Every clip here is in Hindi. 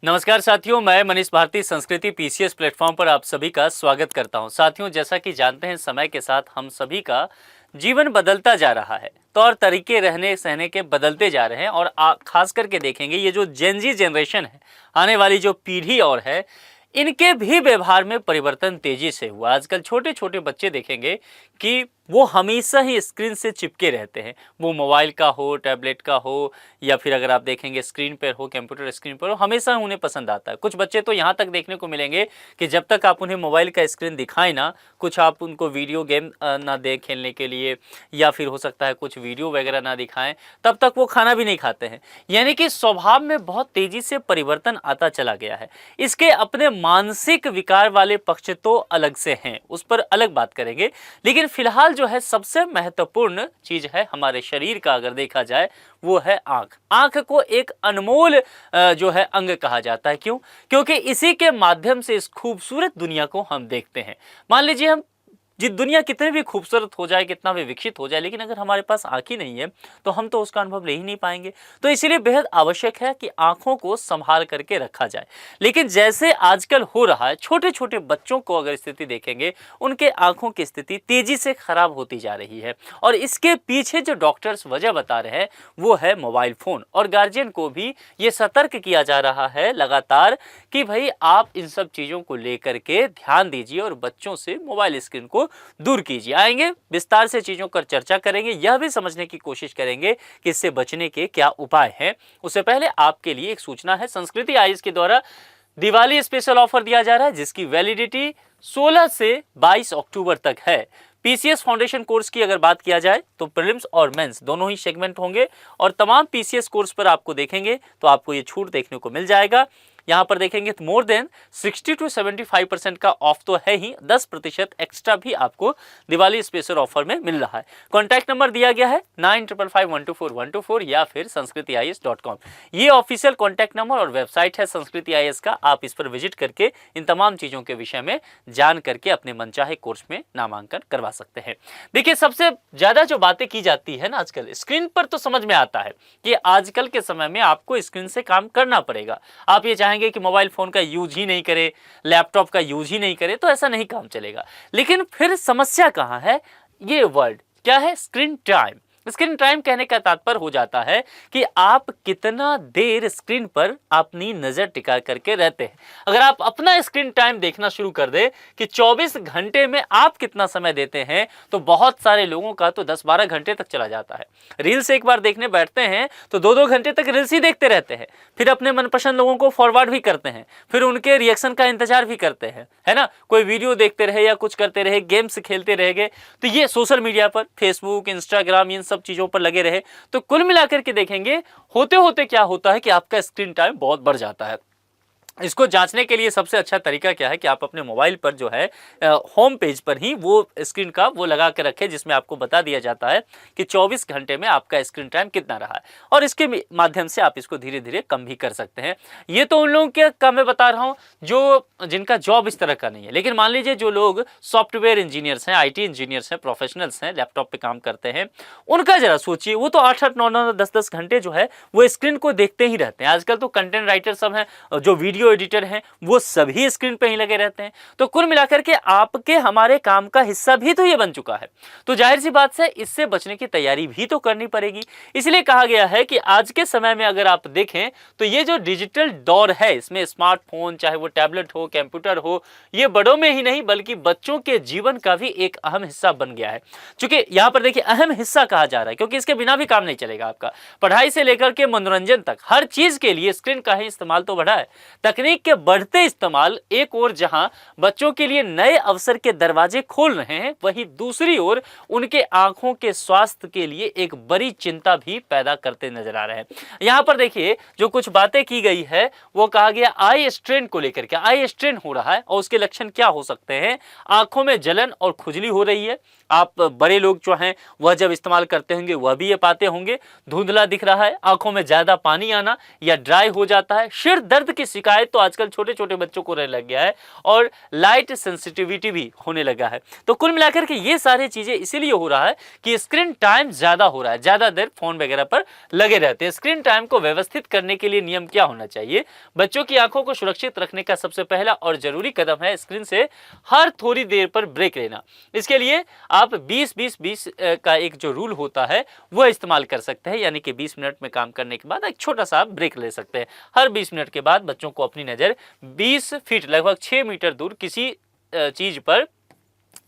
नमस्कार साथियों, मैं मनीष भारती संस्कृति पीसीएस प्लेटफॉर्म पर आप सभी का स्वागत करता हूं। साथियों, जैसा कि जानते हैं, समय के साथ हम सभी का जीवन बदलता जा रहा है। तौर तरीके रहने सहने के बदलते जा रहे हैं और खास करके देखेंगे ये जो जेन जी जनरेशन है, आने वाली जो पीढ़ी और है, इनके भी व्यवहार में परिवर्तन तेजी से हुआ। आजकल छोटे छोटे बच्चे देखेंगे कि वो हमेशा ही स्क्रीन से चिपके रहते हैं। वो मोबाइल का हो, टैबलेट का हो, या फिर अगर आप देखेंगे स्क्रीन पर हो, कंप्यूटर स्क्रीन पर हो, हमेशा उन्हें पसंद आता है। कुछ बच्चे तो यहाँ तक देखने को मिलेंगे कि जब तक आप उन्हें मोबाइल का स्क्रीन दिखाएं ना, कुछ आप उनको वीडियो गेम ना दें खेलने के लिए, या फिर हो सकता है कुछ वीडियो वगैरह ना दिखाएं, तब तक वो खाना भी नहीं खाते हैं। यानी कि स्वभाव में बहुत तेजी से परिवर्तन आता चला गया है। इसके अपने मानसिक विकार वाले पक्ष तो अलग से हैं, उस पर अलग बात करेंगे। लेकिन फिलहाल जो है सबसे महत्वपूर्ण चीज है हमारे शरीर का, अगर देखा जाए, वो है आंख। आंख को एक अनमोल जो है अंग कहा जाता है। क्यों? क्योंकि इसी के माध्यम से इस खूबसूरत दुनिया को हम देखते हैं। मान लीजिए हम दुनिया कितनी भी खूबसूरत हो जाए, कितना भी विकसित हो जाए, लेकिन अगर हमारे पास आंख ही नहीं है तो हम तो उसका अनुभव ले ही नहीं पाएंगे। तो इसीलिए बेहद आवश्यक है कि आंखों को संभाल करके रखा जाए। लेकिन जैसे आजकल हो रहा है, छोटे छोटे बच्चों को अगर स्थिति देखेंगे, उनके आंखों की स्थिति तेजी से खराब होती जा रही है। और इसके पीछे जो डॉक्टर्स वजह बता रहे हैं वो है मोबाइल फोन। और गार्जियन को भी ये सतर्क किया जा रहा है लगातार कि भाई आप इन सब चीजों को लेकर के ध्यान दीजिए और बच्चों से मोबाइल स्क्रीन को दूर कीजिए। आएंगे विस्तार से चीजों पर चर्चा करेंगे, यह भी समझने की कोशिश करेंगे कि इससे बचने के क्या उपाय हैं। उससे पहले आपके लिए एक सूचना है, संस्कृति आईएएस के द्वारा दिवाली स्पेशल ऑफर दिया जा रहा है, जिसकी वैलिडिटी 16 से 22 अक्टूबर तक है। पीसीएस फाउंडेशन कोर्स की अगर बात किया जाए तो प्रीलिम्स और मेंस दोनों ही सेगमेंट होंगे, और तमाम पीसीएस कोर्स पर आपको देखेंगे तो आपको ये छूट देखने को मिल जाएगा। यहाँ पर देखेंगे तो मोर देन 60 to 75% का ऑफ तो है ही, 10% एक्स्ट्रा भी आपको दिवाली स्पेशल ऑफर में मिल रहा है। कॉन्टैक्ट नंबर दिया गया है 9555124124 या फिर sanskritIAS.com। ये ऑफिशियल कॉन्टैक्ट नंबर और वेबसाइट है संस्कृति आईएएस का। आप इस पर विजिट करके इन तमाम चीज़ों के विषय में जान करके अपने मनचाहे कोर्स में नामांकन करवा सकते हैं। देखिए, सबसे ज़्यादा जो बातें की जाती है ना आजकल स्क्रीन पर, तो समझ में आता है कि आजकल के समय में आपको स्क्रीन से काम करना पड़ेगा। आप ये कि मोबाइल फोन का यूज ही नहीं करे, लैपटॉप का यूज ही नहीं करे, तो ऐसा नहीं काम चलेगा। लेकिन फिर समस्या कहां है? ये वर्ड क्या है? Screen time. स्क्रीन टाइम कहने का तात्पर्य हो जाता है कि आप कितना देर स्क्रीन पर अपनी नजर टिका करके रहते हैं। अगर आप अपना स्क्रीन टाइम देखना शुरू कर दे कि 24 घंटे में आप कितना समय देते हैं, तो बहुत सारे लोगों का तो 10-12 घंटे तक चला जाता है। रील्स एक बार देखने बैठते हैं तो 2-2 घंटे तक रील्स ही देखते रहते हैं। फिर अपने मनपसंद लोगों को फॉरवर्ड भी करते हैं, फिर उनके रिएक्शन का इंतजार भी करते हैं, है ना। कोई वीडियो देखते रहे या कुछ करते रहे, गेम्स खेलते रह गए, तो ये सोशल मीडिया पर फेसबुक, इंस्टाग्राम, इन सब चीजों पर लगे रहे, तो कुल मिलाकर के देखेंगे होते होते क्या होता है कि आपका स्क्रीन टाइम बहुत बढ़ जाता है। इसको जांचने के लिए सबसे अच्छा तरीका क्या है कि आप अपने मोबाइल पर जो है होम पेज पर ही वो स्क्रीन का वो लगा के रखें, जिसमें आपको बता दिया जाता है कि 24 घंटे में आपका स्क्रीन टाइम कितना रहा है, और इसके माध्यम से आप इसको धीरे धीरे कम भी कर सकते हैं। ये तो उन लोगों के का मैं बता रहा हूँ जो जिनका जॉब इस तरह का नहीं है। लेकिन मान लीजिए जो लोग सॉफ्टवेयर इंजीनियर्स हैं, IT इंजीनियर्स हैं, प्रोफेशनल्स हैं, लैपटॉप पर काम करते हैं, उनका जरा सोचिए, वो तो 8-8, 9-9, 10-10 घंटे जो है वो स्क्रीन को देखते ही रहते हैं। आजकल तो कंटेंट राइटर सब हैं, जो वीडियो एडिटर हैं, वो सभी स्क्रीन पे ही लगे रहते हैं। तो कुल मिलाकर के आपके हमारे काम का हिस्सा भी तो ये बन चुका है। तो जाहिर सी बात है इससे बचने की तैयारी भी तो करनी पड़ेगी। इसलिए कहा गया है कि आज के समय में अगर आप देखें तो ये जो डिजिटल दौर है, इसमें स्मार्टफोन, चाहे वो टैबलेट हो, कंप्यूटर हो, ये बड़ों में ही नहीं बल्कि बच्चों के जीवन का भी एक अहम हिस्सा बन गया है। चूंकि यहां पर देखिए अहम हिस्सा कहा जा रहा है, क्योंकि इसके बिना भी काम नहीं चलेगा आपका। पढ़ाई से लेकर के मनोरंजन तक हर चीज के लिए स्क्रीन का ही इस्तेमाल तो बढ़ा है। तकनीक के बढ़ते इस्तेमाल एक ओर जहां बच्चों के लिए नए अवसर के दरवाजे खोल रहे हैं, वहीं दूसरी ओर उनके आंखों के स्वास्थ्य के लिए एक बड़ी चिंता भी पैदा करते नजर आ रहे हैं। यहां पर देखिए जो कुछ बातें की गई है, वो कहा गया आई स्ट्रेन को लेकर के। आई स्ट्रेन हो रहा है और उसके लक्षण क्या हो सकते हैं? आंखों में जलन और खुजली हो रही है, आप बड़े लोग जो हैं वह जब इस्तेमाल करते होंगे वह भी ये पाते होंगे, धुंधला दिख रहा है, आंखों में ज़्यादा पानी आना या ड्राई हो जाता है। सिर दर्द की शिकायत तो आजकल छोटे छोटे बच्चों को रहने लग गया है और लाइट सेंसिटिविटी भी होने लगा है। तो कुल मिलाकर के ये सारी चीज़ें इसीलिए हो रहा है कि स्क्रीन टाइम ज़्यादा हो रहा है, ज़्यादा देर फोन वगैरह पर लगे रहते हैं। स्क्रीन टाइम को व्यवस्थित करने के लिए नियम क्या होना चाहिए? बच्चों की आंखों को सुरक्षित रखने का सबसे पहला और जरूरी कदम है स्क्रीन से हर थोड़ी देर पर ब्रेक लेना। इसके लिए आप 20-20-20 का एक जो रूल होता है वह इस्तेमाल कर सकते हैं, यानी कि 20 मिनट में काम करने के बाद एक छोटा सा ब्रेक ले सकते हैं। हर 20 मिनट के बाद बच्चों को अपनी नज़र 20 फीट लगभग 6 मीटर दूर किसी चीज पर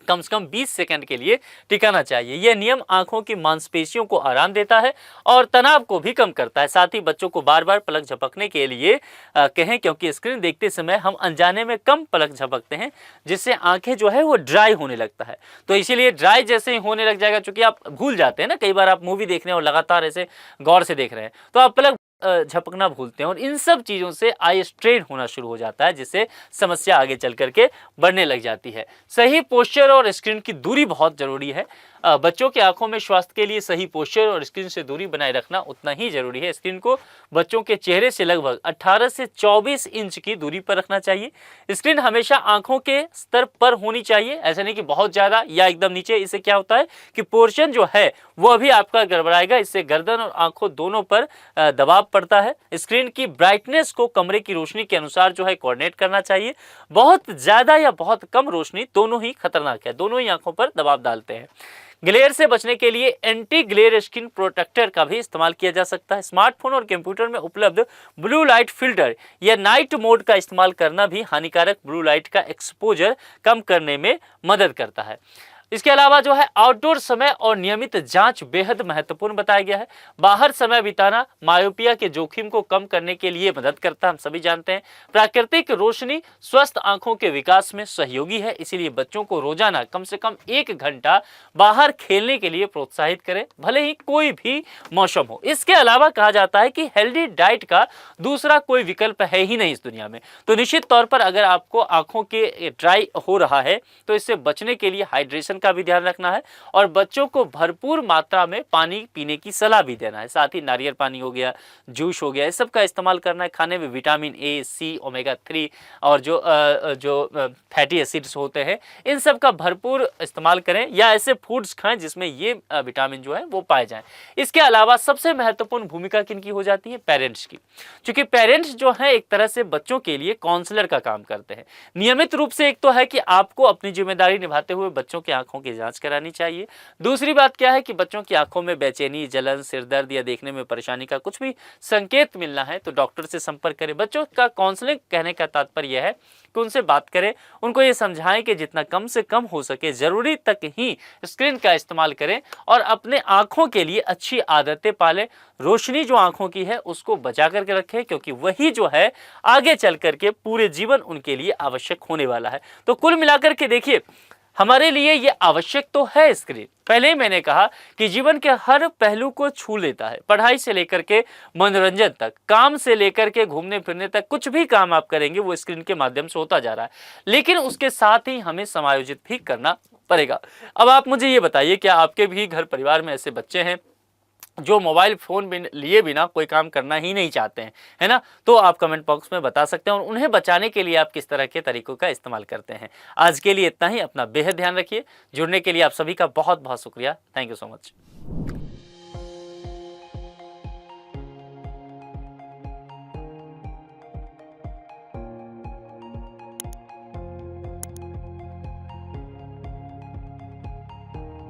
कम से कम 20 सेकंड के लिए टिकाना चाहिए। यह नियम आंखों की मांसपेशियों को आराम देता है और तनाव को भी कम करता है। साथ ही बच्चों को बार बार पलक झपकने के लिए कहें, क्योंकि स्क्रीन देखते समय हम अनजाने में कम पलक झपकते हैं जिससे आंखें जो है वो ड्राई होने लगता है। तो इसीलिए ड्राई जैसे ही होने लग जाएगा, चूंकि आप भूल जाते हैं ना, कई बार आप मूवी देख रहे हैं और लगातार ऐसे गौर से देख रहे हैं तो आप पलक झपकना भूलते हैं और इन सब चीज़ों से आई स्ट्रेन होना शुरू हो जाता है, जिससे समस्या आगे चल करके बढ़ने लग जाती है। सही पोस्चर और स्क्रीन की दूरी बहुत ज़रूरी है। बच्चों की आंखों में स्वास्थ्य के लिए सही पोस्चर और स्क्रीन से दूरी बनाए रखना उतना ही जरूरी है। स्क्रीन को बच्चों के चेहरे से लगभग 18 से 24 इंच की दूरी पर रखना चाहिए। स्क्रीन हमेशा आंखों के स्तर पर होनी चाहिए, ऐसा नहीं कि बहुत ज़्यादा या एकदम नीचे। इससे क्या होता है कि पोर्शन जो है वह भी आपका गड़बड़ाएगा, इससे गर्दन और आंखों दोनों पर दबाव पड़ता है। स्क्रीन की ब्राइटनेस को कमरे की रोशनी के अनुसार जो है कोऑर्डिनेट करना चाहिए। बहुत ज़्यादा या बहुत कम रोशनी दोनों ही खतरनाक है, दोनों ही आंखों पर दबाव डालते हैं। ग्लेयर से बचने के लिए एंटी ग्लेयर स्किन प्रोटेक्टर का भी इस्तेमाल किया जा सकता है। स्मार्टफोन और कंप्यूटर में उपलब्ध ब्लू लाइट फिल्टर या नाइट मोड का इस्तेमाल करना भी हानिकारक ब्लू लाइट का एक्सपोजर कम करने में मदद करता है। इसके अलावा जो है आउटडोर समय और नियमित जांच बेहद महत्वपूर्ण बताया गया है। बाहर समय बिताना मायोपिया के जोखिम को कम करने के लिए मदद करता है, हम सभी जानते हैं। प्राकृतिक रोशनी स्वस्थ आंखों के विकास में सहयोगी है, इसीलिए बच्चों को रोजाना कम से कम 1 घंटा बाहर खेलने के लिए प्रोत्साहित करें, भले ही कोई भी मौसम हो। इसके अलावा कहा जाता है कि हेल्दी डाइट का दूसरा कोई विकल्प है ही नहीं इस दुनिया में। तो निश्चित तौर पर अगर आपको आंखों के ड्राई हो रहा है तो इससे बचने के लिए हाइड्रेशन का भी ध्यान रखना है और बच्चों को भरपूर मात्रा में पानी पीने की सलाह भी देना है। साथ ही नारियल पानी हो गया, जूस हो गया, इस सब का इस्तेमाल करना है। खाने में विटामिन ए, सी, ओमेगा 3 और जो फैटी एसिड्स होते हैं इन सब का भरपूर इस्तेमाल करें या ऐसे फूड्स खाएं जिसमें ये विटामिन जो है वो पाए जाएं। इसके अलावा सबसे महत्वपूर्ण भूमिका किनकी हो जाती है? पेरेंट्स की। क्योंकि पेरेंट्स जो है एक तरह से बच्चों के लिए काउंसलर का काम करते हैं। नियमित रूप से एक तो है कि आपको अपनी जिम्मेदारी निभाते हुए बच्चों की आंखों की जांच करानी चाहिए। दूसरी बात क्या है कि बच्चों की आंखों में बेचैनी, जलन, सिरदर्द या देखने में परेशानी का कुछ भी संकेत मिलना है तो डॉक्टर से संपर्क करें। बच्चों का काउंसलिंग कहने का तात्पर्य यह है कि उनसे बात करें, उनको ये समझाएं कि जितना कम से कम हो सके जरूरी तक ही स्क्रीन का इस्तेमाल करें और अपने आंखों के लिए अच्छी आदतें पालें। रोशनी जो आंखों की है उसको बचा करके रखें, क्योंकि वही जो है आगे चल करके पूरे जीवन उनके लिए आवश्यक होने वाला है। तो कुल मिलाकर के देखिए, हमारे लिए ये आवश्यक तो है स्क्रीन। पहले ही मैंने कहा कि जीवन के हर पहलू को छू लेता है, पढ़ाई से लेकर के मनोरंजन तक, काम से लेकर के घूमने फिरने तक, कुछ भी काम आप करेंगे वो स्क्रीन के माध्यम से होता जा रहा है। लेकिन उसके साथ ही हमें समायोजित भी करना पड़ेगा। अब आप मुझे ये बताइए, क्या आपके भी घर परिवार में ऐसे बच्चे हैं जो मोबाइल फ़ोन लिए बिना कोई काम करना ही नहीं चाहते हैं, है ना? तो आप कमेंट बॉक्स में बता सकते हैं और उन्हें बचाने के लिए आप किस तरह के तरीकों का इस्तेमाल करते हैं। आज के लिए इतना ही। अपना बेहद ध्यान रखिए। जुड़ने के लिए आप सभी का बहुत बहुत शुक्रिया। Thank you so much.